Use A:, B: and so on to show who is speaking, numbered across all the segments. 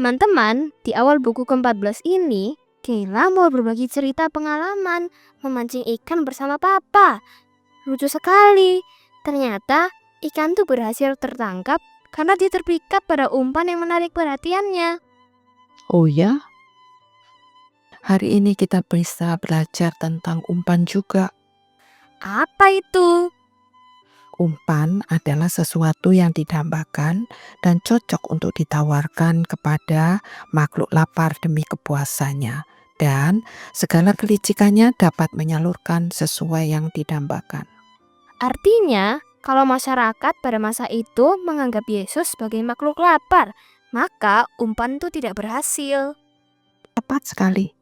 A: Teman-teman, di awal buku ke-14 ini, Kayla mau berbagi cerita pengalaman memancing ikan bersama papa. Lucu sekali. Ternyata ikan tuh berhasil tertangkap karena dia terpikat pada umpan yang menarik perhatiannya.
B: Oh ya? Hari ini kita bisa belajar tentang umpan juga.
A: Apa itu?
B: Umpan adalah sesuatu yang didambakan dan cocok untuk ditawarkan kepada makhluk lapar demi kepuasannya. Dan segala kelicikannya dapat menyalurkan sesuai yang didambakan.
A: Artinya, kalau masyarakat pada masa itu menganggap Yesus sebagai makhluk lapar, maka umpan itu tidak berhasil.
B: Tepat sekali.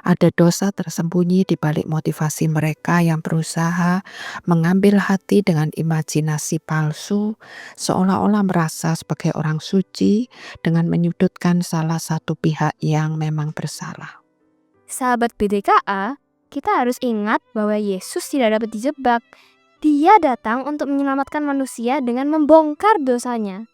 B: Ada dosa tersembunyi di balik motivasi mereka yang berusaha mengambil hati dengan imajinasi palsu, seolah-olah merasa sebagai orang suci dengan menyudutkan salah satu pihak yang memang bersalah.
A: Sahabat BDKA, kita harus ingat bahwa Yesus tidak dapat dijebak. Dia datang untuk menyelamatkan manusia dengan membongkar dosanya.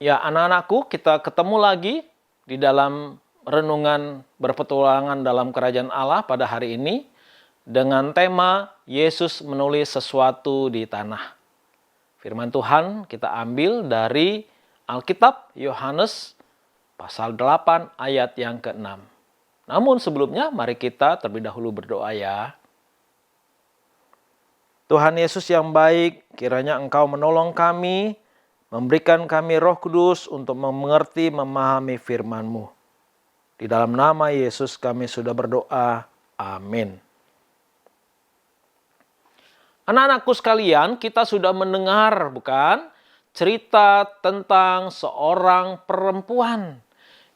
C: Ya, anak-anakku, kita ketemu lagi di dalam renungan berpetualangan dalam kerajaan Allah pada hari ini dengan tema Yesus menulis sesuatu di tanah. Firman Tuhan kita ambil dari Alkitab Yohanes pasal 8 ayat yang ke-6. Namun sebelumnya mari kita terlebih dahulu berdoa ya. Tuhan Yesus yang baik, kiranya Engkau menolong kami, memberikan kami Roh Kudus untuk mengerti, memahami firman-Mu. Di dalam nama Yesus kami sudah berdoa. Amin. Anak-anakku sekalian, kita sudah mendengar bukan? Cerita tentang seorang perempuan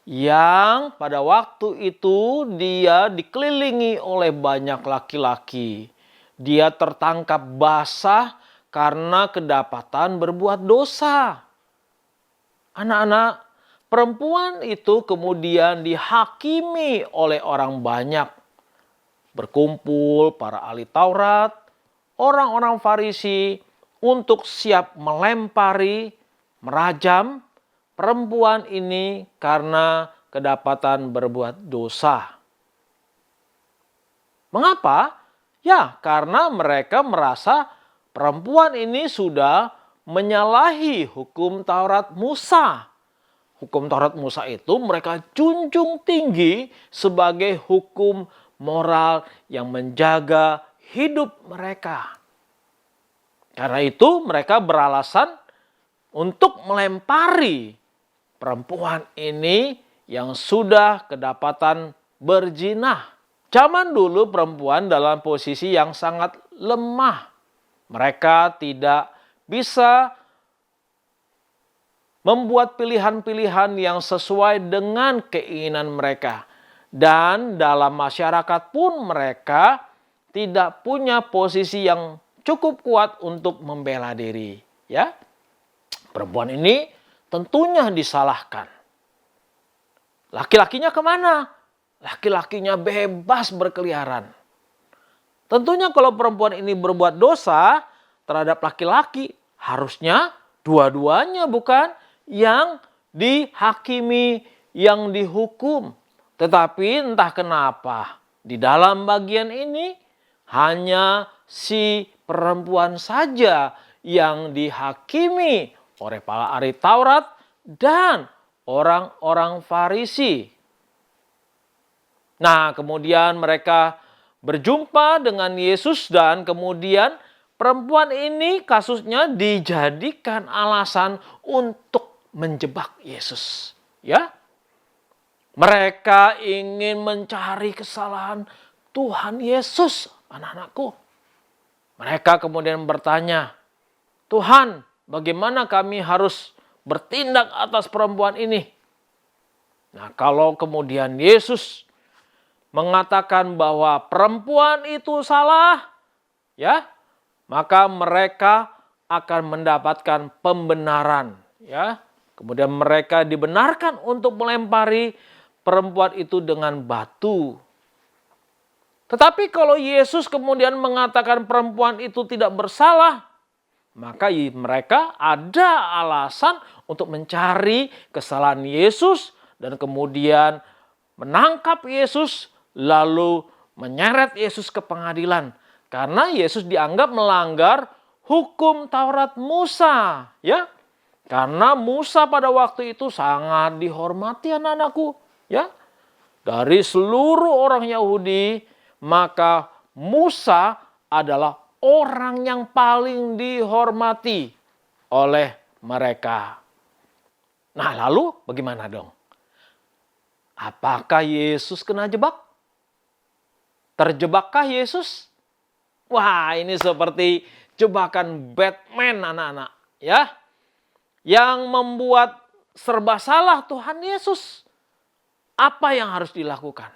C: yang pada waktu itu dia dikelilingi oleh banyak laki-laki. Dia tertangkap basah karena kedapatan berbuat dosa. Anak-anak, perempuan itu kemudian dihakimi oleh orang banyak. Berkumpul para ahli Taurat, orang-orang Farisi untuk siap melempari, merajam perempuan ini karena kedapatan berbuat dosa. Mengapa? Ya, karena mereka merasa perempuan ini sudah menyalahi hukum Taurat Musa. Hukum Taurat Musa itu mereka junjung tinggi sebagai hukum moral yang menjaga hidup mereka. Karena itu mereka beralasan untuk melempari perempuan ini yang sudah kedapatan berzina. Zaman dulu perempuan dalam posisi yang sangat lemah. Mereka tidak bisa membuat pilihan-pilihan yang sesuai dengan keinginan mereka. Dan dalam masyarakat pun mereka tidak punya posisi yang cukup kuat untuk membela diri. Ya, perempuan ini tentunya disalahkan. Laki-lakinya kemana? Laki-lakinya bebas berkeliaran. Tentunya kalau perempuan ini berbuat dosa terhadap laki-laki, harusnya dua-duanya bukan yang dihakimi, yang dihukum. Tetapi entah kenapa di dalam bagian ini hanya si perempuan saja yang dihakimi oleh para ahli Taurat dan orang-orang Farisi. Nah, kemudian mereka berjumpa dengan Yesus dan kemudian perempuan ini kasusnya dijadikan alasan untuk menjebak Yesus. Ya, mereka ingin mencari kesalahan Tuhan Yesus, anak-anakku. Mereka kemudian bertanya, Tuhan, bagaimana kami harus bertindak atas perempuan ini? Nah, kalau kemudian Yesus mengatakan bahwa perempuan itu salah, ya, maka mereka akan mendapatkan pembenaran, ya. Kemudian mereka dibenarkan untuk melempari perempuan itu dengan batu. Tetapi kalau Yesus kemudian mengatakan perempuan itu tidak bersalah, maka mereka ada alasan untuk mencari kesalahan Yesus dan kemudian menangkap Yesus lalu menyeret Yesus ke pengadilan karena Yesus dianggap melanggar hukum Taurat Musa, ya. Karena Musa pada waktu itu sangat dihormati anak-anakku, ya. Dari seluruh orang Yahudi, maka Musa adalah orang yang paling dihormati oleh mereka. Nah, lalu bagaimana dong? Apakah Yesus kena jebak? Terjebakkah Yesus? Wah, ini seperti jebakan Batman anak-anak, ya. Yang membuat serba salah Tuhan Yesus. Apa yang harus dilakukan?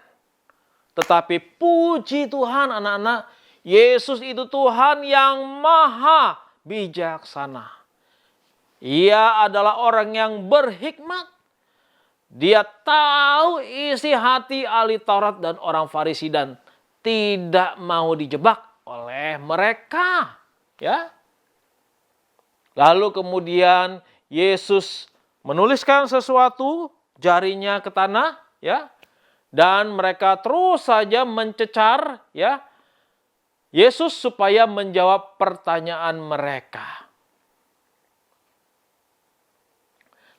C: Tetapi puji Tuhan anak-anak, Yesus itu Tuhan yang maha bijaksana. Ia adalah orang yang berhikmat. Dia tahu isi hati ahli Taurat dan orang Farisi dan tidak mau dijebak oleh mereka, ya. Lalu kemudian Yesus menuliskan sesuatu, jarinya ke tanah, ya. Dan mereka terus saja mencecar, ya, Yesus supaya menjawab pertanyaan mereka.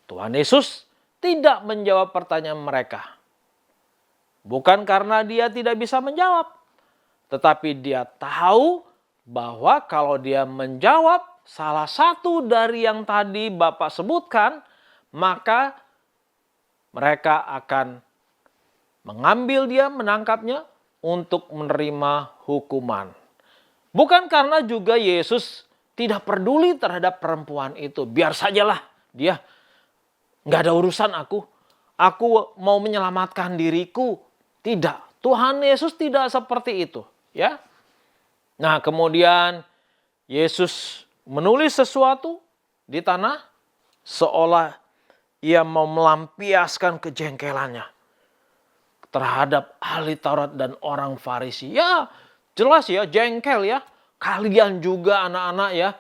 C: Tuhan Yesus tidak menjawab pertanyaan mereka. Bukan karena dia tidak bisa menjawab, tetapi dia tahu bahwa kalau dia menjawab salah satu dari yang tadi Bapak sebutkan, maka mereka akan mengambil dia, menangkapnya untuk menerima hukuman. Bukan karena juga Yesus tidak peduli terhadap perempuan itu. Biar sajalah dia, nggak ada urusan aku. Aku mau menyelamatkan diriku. Tidak, Tuhan Yesus tidak seperti itu, ya. Nah, kemudian Yesus menulis sesuatu di tanah seolah ia mau melampiaskan kejengkelannya terhadap ahli Taurat dan orang Farisi. Ya, jelas ya, jengkel ya. Kalian juga anak-anak ya,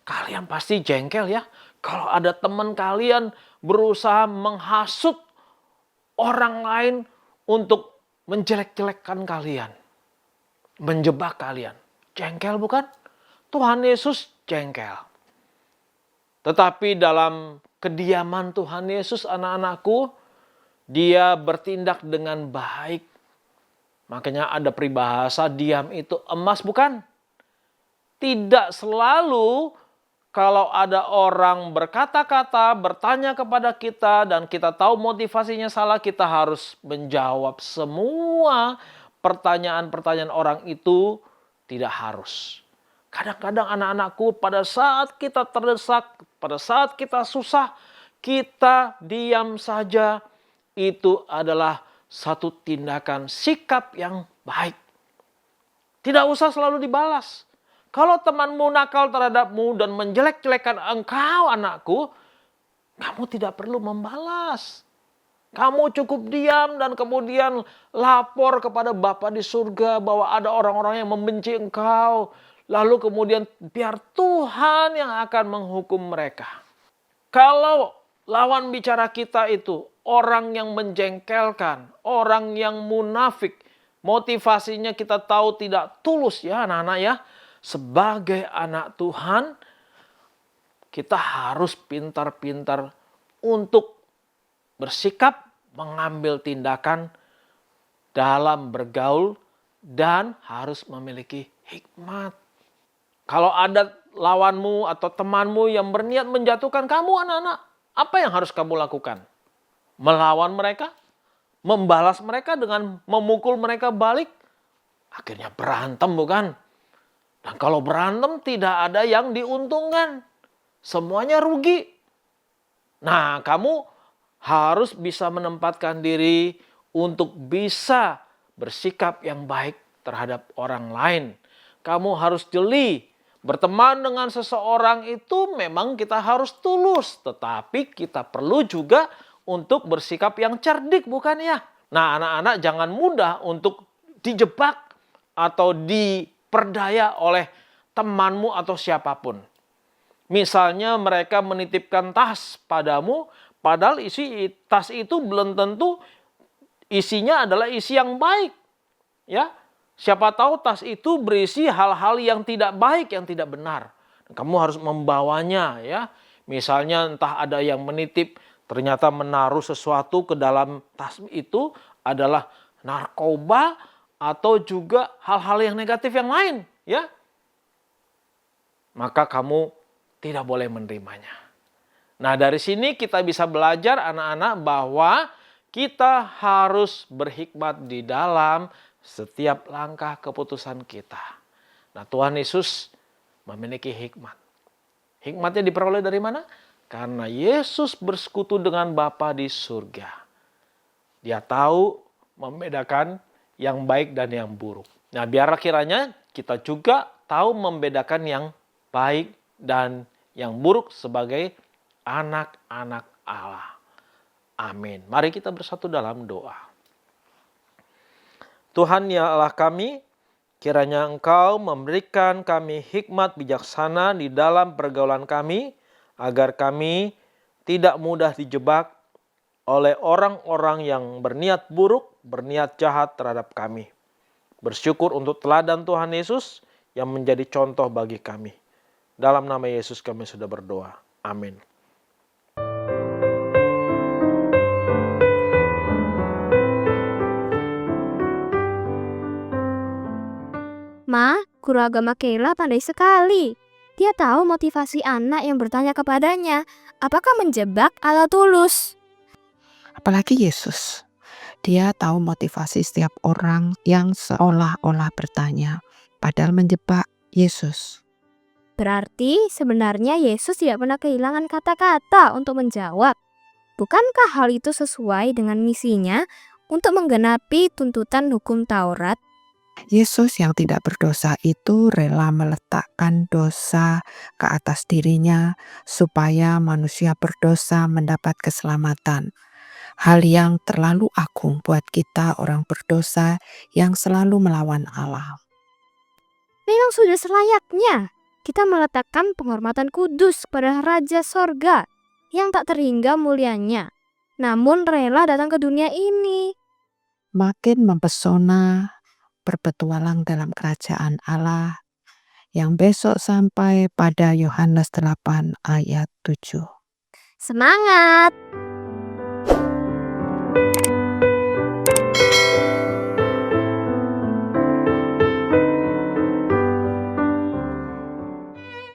C: kalian pasti jengkel ya. Kalau ada teman kalian berusaha menghasut orang lain untuk menjelek-jelekkan kalian, menjebak kalian. Jengkel bukan? Tuhan Yesus jengkel. Tetapi dalam kediaman Tuhan Yesus anak-anakku, dia bertindak dengan baik. Makanya ada peribahasa diam itu emas bukan? Tidak selalu kalau ada orang berkata-kata, bertanya kepada kita dan kita tahu motivasinya salah, kita harus menjawab semua pertanyaan-pertanyaan orang itu. Tidak harus. Kadang-kadang anak-anakku pada saat kita terdesak, pada saat kita susah, kita diam saja. Itu adalah satu tindakan sikap yang baik. Tidak usah selalu dibalas. Kalau temanmu nakal terhadapmu dan menjelek-jelekan engkau anakku, kamu tidak perlu membalas. Kamu cukup diam dan kemudian lapor kepada Bapa di surga bahwa ada orang-orang yang membenci engkau. Lalu kemudian biar Tuhan yang akan menghukum mereka. Kalau lawan bicara kita itu orang yang menjengkelkan, orang yang munafik, motivasinya kita tahu tidak tulus ya anak-anak ya. Sebagai anak Tuhan, kita harus pintar-pintar untuk bersikap, mengambil tindakan dalam bergaul dan harus memiliki hikmat. Kalau ada lawanmu atau temanmu yang berniat menjatuhkan kamu anak-anak, apa yang harus kamu lakukan? Melawan mereka? Membalas mereka dengan memukul mereka balik? Akhirnya berantem bukan? Dan kalau berantem tidak ada yang diuntungkan. Semuanya rugi. Nah, kamu harus bisa menempatkan diri untuk bisa bersikap yang baik terhadap orang lain. Kamu harus jeli. Berteman dengan seseorang itu memang kita harus tulus. Tetapi kita perlu juga untuk bersikap yang cerdik bukan ya? Nah, anak-anak jangan mudah untuk dijebak atau diperdaya oleh temanmu atau siapapun. Misalnya mereka menitipkan tas padamu, Padahal isi tas itu belum tentu isinya adalah isi yang baik. Ya, siapa tahu tas itu berisi hal-hal yang tidak baik, yang tidak benar. Kamu harus membawanya ya. Misalnya entah ada yang menitip ternyata menaruh sesuatu ke dalam tas itu adalah narkoba atau juga hal-hal yang negatif yang lain ya. Maka kamu tidak boleh menerimanya. Nah, dari sini kita bisa belajar anak-anak bahwa kita harus berhikmat di dalam setiap langkah keputusan kita. Nah, Tuhan Yesus memiliki hikmat. Hikmatnya diperoleh dari mana? Karena Yesus bersekutu dengan Bapa di surga. Dia tahu membedakan yang baik dan yang buruk. Nah, biarlah kiranya kita juga tahu membedakan yang baik dan yang buruk sebagai anak-anak Allah. Amin. Mari kita bersatu dalam doa. Tuhan ya Allah kami, kiranya Engkau memberikan kami hikmat bijaksana di dalam pergaulan kami, agar kami tidak mudah dijebak oleh orang-orang yang berniat buruk, berniat jahat terhadap kami. Bersyukur untuk teladan Tuhan Yesus yang menjadi contoh bagi kami. Dalam nama Yesus kami sudah berdoa. Amin.
A: Ma, guru agama Kayla pandai sekali. Dia tahu motivasi anak yang bertanya kepadanya, apakah menjebak atau tulus.
B: Apalagi Yesus. Dia tahu motivasi setiap orang yang seolah-olah bertanya, padahal menjebak Yesus.
A: Berarti sebenarnya Yesus tidak pernah kehilangan kata-kata untuk menjawab. Bukankah hal itu sesuai dengan misinya untuk menggenapi tuntutan hukum Taurat?
B: Yesus yang tidak berdosa itu rela meletakkan dosa ke atas dirinya supaya manusia berdosa mendapat keselamatan. Hal yang terlalu agung buat kita orang berdosa yang selalu melawan Allah.
A: Memang sudah selayaknya kita meletakkan penghormatan kudus pada Raja Sorga yang tak terhingga mulianya, namun rela datang ke dunia ini.
B: Makin mempesona berpetualang dalam kerajaan Allah yang besok sampai pada Yohanes 8 ayat 7.
A: Semangat!